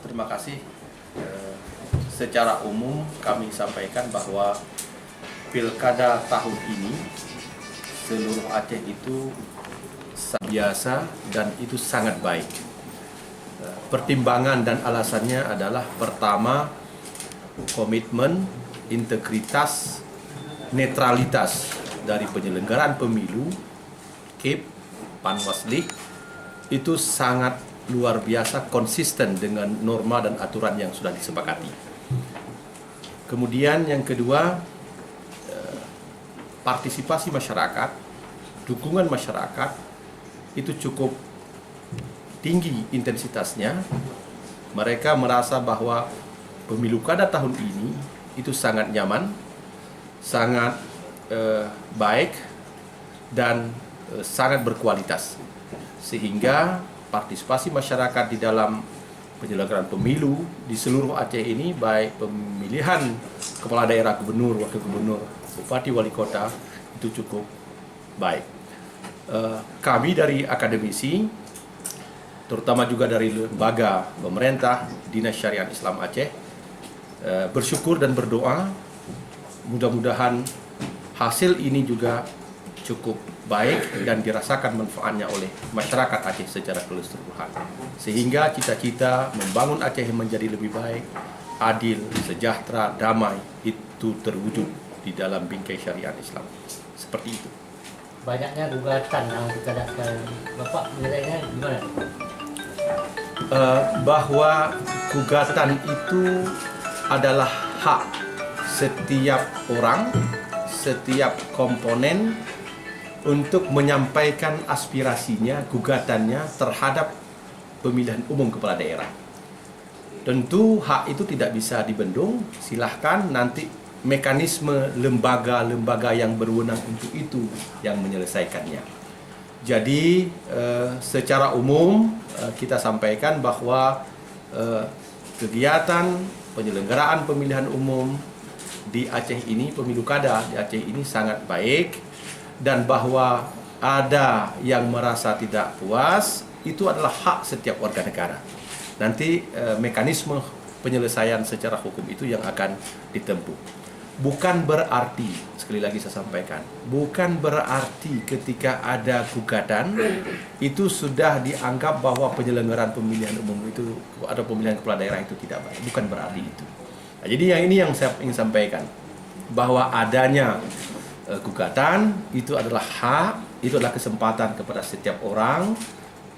Terima kasih. Secara umum kami sampaikan bahwa pilkada tahun ini seluruh Aceh itu biasa dan itu sangat baik. Pertimbangan dan alasannya adalah pertama, komitmen, integritas, netralitas dari penyelenggaraan pemilu, KIP, Panwaslik itu sangat luar biasa konsisten dengan norma dan aturan yang sudah disepakati. Kemudian yang kedua, partisipasi masyarakat, dukungan masyarakat itu cukup tinggi intensitasnya. Mereka merasa bahwa pemilu kada tahun ini itu sangat nyaman, sangat baik dan sangat berkualitas, sehingga partisipasi masyarakat di dalam penyelenggaraan pemilu di seluruh Aceh ini, baik pemilihan kepala daerah, gubernur, wakil gubernur, bupati, wali kota, itu cukup baik. Kami dari akademisi, terutama juga dari lembaga pemerintah, Dinas Syariat Islam Aceh, bersyukur dan berdoa mudah-mudahan hasil ini juga cukup baik dan dirasakan manfaatnya oleh masyarakat Aceh secara keseluruhan, sehingga cita-cita membangun Aceh menjadi lebih baik, adil, sejahtera, damai itu terwujud di dalam bingkai syariat Islam. Seperti itu. Banyaknya gugatan yang dikadakan, Bapak menilainya gimana? Bahwa gugatan itu adalah hak setiap orang, setiap komponen untuk menyampaikan aspirasinya, gugatannya terhadap pemilihan umum kepala daerah. Tentu hak itu tidak bisa dibendung, silahkan nanti mekanisme lembaga-lembaga yang berwenang untuk itu yang menyelesaikannya. Jadi secara umum kita sampaikan bahwa kegiatan penyelenggaraan pemilihan umum di Aceh ini, pemilu kada di Aceh ini sangat baik, dan bahwa ada yang merasa tidak puas, itu adalah hak setiap warga negara. Nanti mekanisme penyelesaian secara hukum itu yang akan ditempuh. Bukan berarti, sekali lagi saya sampaikan, bukan berarti ketika ada gugatan itu sudah dianggap bahwa penyelenggaraan pemilihan umum itu atau pemilihan kepala daerah itu tidak baik. Bukan berarti itu. Nah, jadi yang saya ingin sampaikan, bahwa adanya gugatan itu adalah hak, itu adalah kesempatan kepada setiap orang,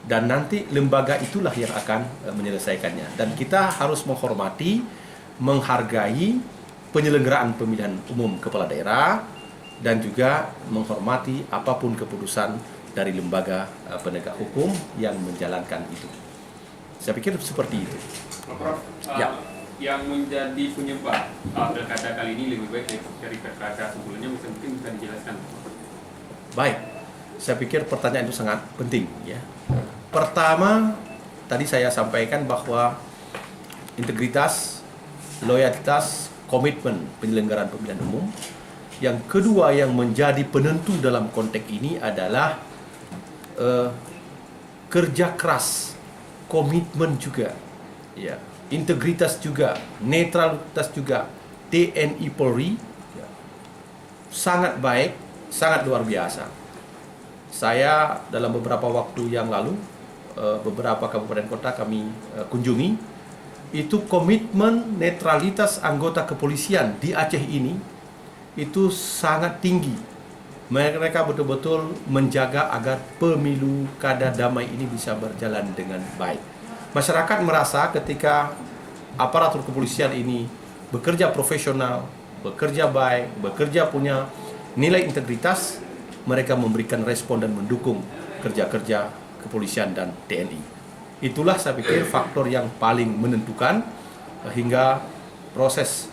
dan nanti lembaga itulah yang akan menyelesaikannya. Dan kita harus menghormati, menghargai penyelenggaraan pemilihan umum kepala daerah, dan juga menghormati apapun keputusan dari lembaga penegak hukum yang menjalankan itu. Saya pikir seperti itu. Prof, Ya. Yang menjadi penyebab pilkada kali ini lebih baik dari pilkada sebelumnya, mungkin bisa dijelaskan? Baik, saya pikir pertanyaan itu sangat penting, ya. Pertama, tadi saya sampaikan bahwa integritas, loyalitas, komitmen penyelenggaraan pemilihan umum. Yang kedua yang menjadi penentu dalam konteks ini adalah kerja keras, komitmen juga, ya. Integritas juga, netralitas juga, TNI Polri sangat baik, sangat luar biasa. Saya dalam beberapa waktu yang lalu, beberapa kabupaten kota kami kunjungi, itu komitmen netralitas anggota kepolisian di Aceh ini itu sangat tinggi. Mereka betul-betul menjaga agar pemilu kada damai ini bisa berjalan dengan baik. Masyarakat merasa ketika aparatur kepolisian ini bekerja profesional, bekerja baik, bekerja punya nilai integritas, mereka memberikan respon dan mendukung kerja-kerja kepolisian dan TNI. Itulah saya pikir faktor yang paling menentukan hingga proses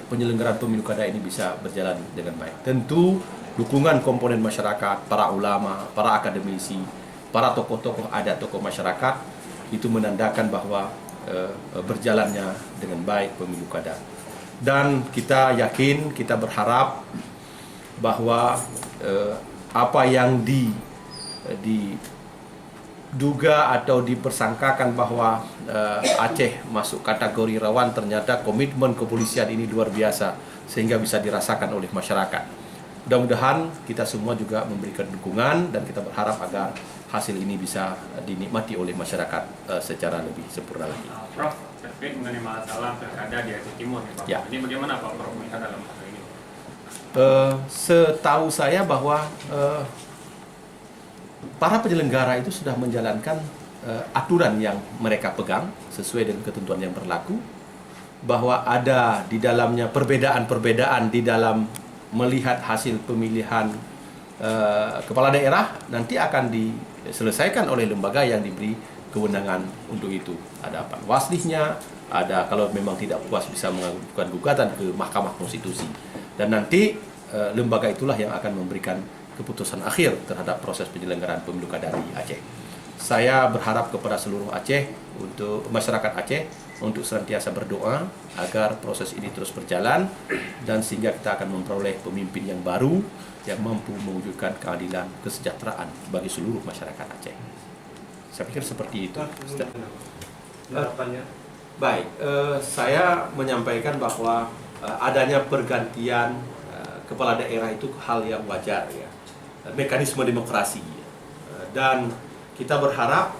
penyelenggaraan pemilu kada ini bisa berjalan dengan baik. Tentu dukungan komponen masyarakat, para ulama, para akademisi, para tokoh-tokoh adat, tokoh masyarakat, itu menandakan bahwa berjalannya dengan baik pemilu kada. Dan kita yakin, kita berharap bahwa apa yang diduga atau dipersangkakan bahwa Aceh masuk kategori rawan, ternyata komitmen kepolisian ini luar biasa sehingga bisa dirasakan oleh masyarakat. Mudah-mudahan kita semua juga memberikan dukungan dan kita berharap agar hasil ini bisa dinikmati oleh masyarakat secara lebih sempurna lagi. Prof, terkait mengenai masalah pilkada di Aceh Timur ya, Pak. Ya. Ini bagaimana Pak Prof melihat dalam hal ini? Setahu saya bahwa para penyelenggara itu sudah menjalankan aturan yang mereka pegang sesuai dengan ketentuan yang berlaku, bahwa ada di dalamnya perbedaan-perbedaan di dalam melihat hasil pemilihan kepala daerah nanti akan diselesaikan oleh lembaga yang diberi kewenangan untuk itu. Ada panwaslihnya, ada kalau memang tidak puas bisa mengajukan gugatan ke Mahkamah Konstitusi. Dan nanti lembaga itulah yang akan memberikan keputusan akhir terhadap proses penyelenggaraan pemilu kada di Aceh. Saya berharap kepada seluruh Aceh, untuk masyarakat Aceh, untuk senantiasa berdoa agar proses ini terus berjalan dan sehingga kita akan memperoleh pemimpin yang baru yang mampu mewujudkan keadilan kesejahteraan bagi seluruh masyarakat Aceh. Saya pikir seperti itu. Baik, saya menyampaikan bahwa adanya pergantian kepala daerah itu hal yang wajar ya, mekanisme demokrasi, dan kita berharap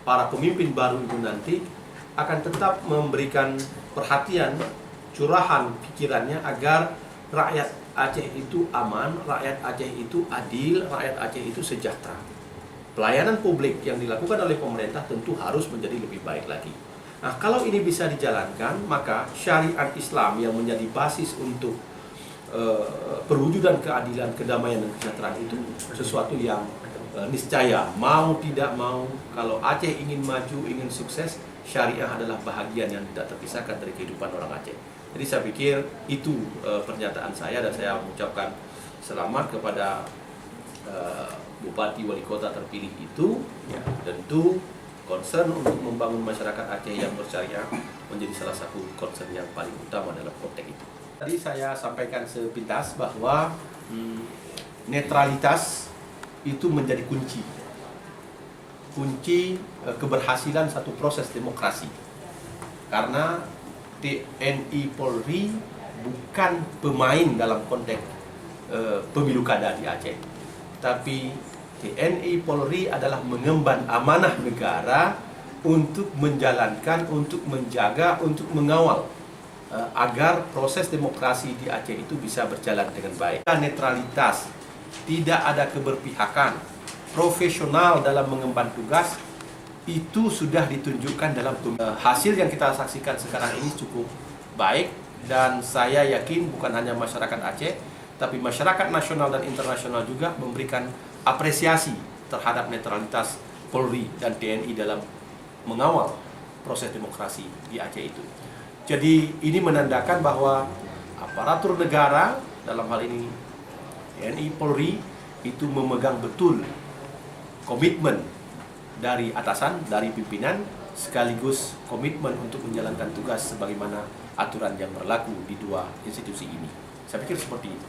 para pemimpin baru itu nanti akan tetap memberikan perhatian, curahan pikirannya agar rakyat Aceh itu aman, rakyat Aceh itu adil, rakyat Aceh itu sejahtera. Pelayanan publik yang dilakukan oleh pemerintah tentu harus menjadi lebih baik lagi. Nah, kalau ini bisa dijalankan, maka syariat Islam yang menjadi basis untuk perwujudan keadilan, kedamaian, dan kesejahteraan itu sesuatu yang niscaya, mau tidak mau, kalau Aceh ingin maju, ingin sukses, syariah adalah bahagian yang tidak terpisahkan dari kehidupan orang Aceh. Jadi saya pikir itu pernyataan saya, dan saya mengucapkan selamat kepada Bupati Wali Kota terpilih itu. Ya, tentu concern untuk membangun masyarakat Aceh yang bersyariah menjadi salah satu concern yang paling utama dalam konteks itu. Tadi saya sampaikan sepintas bahwa netralitas itu menjadi kunci keberhasilan satu proses demokrasi, karena TNI Polri bukan pemain dalam konteks pemilu kada di Aceh, tapi TNI Polri adalah mengemban amanah negara untuk menjalankan, untuk menjaga, untuk mengawal agar proses demokrasi di Aceh itu bisa berjalan dengan baik. Netralitas, tidak ada keberpihakan, profesional dalam mengemban tugas, itu sudah ditunjukkan dalam hasil yang kita saksikan sekarang ini cukup baik, dan saya yakin bukan hanya masyarakat Aceh, tapi masyarakat nasional dan internasional juga memberikan apresiasi terhadap netralitas Polri dan TNI dalam mengawal proses demokrasi di Aceh itu. Jadi ini menandakan bahwa aparatur negara, dalam hal ini TNI Polri, itu memegang betul komitmen dari atasan, dari pimpinan, sekaligus komitmen untuk menjalankan tugas sebagaimana aturan yang berlaku di dua institusi ini. Saya pikir seperti itu.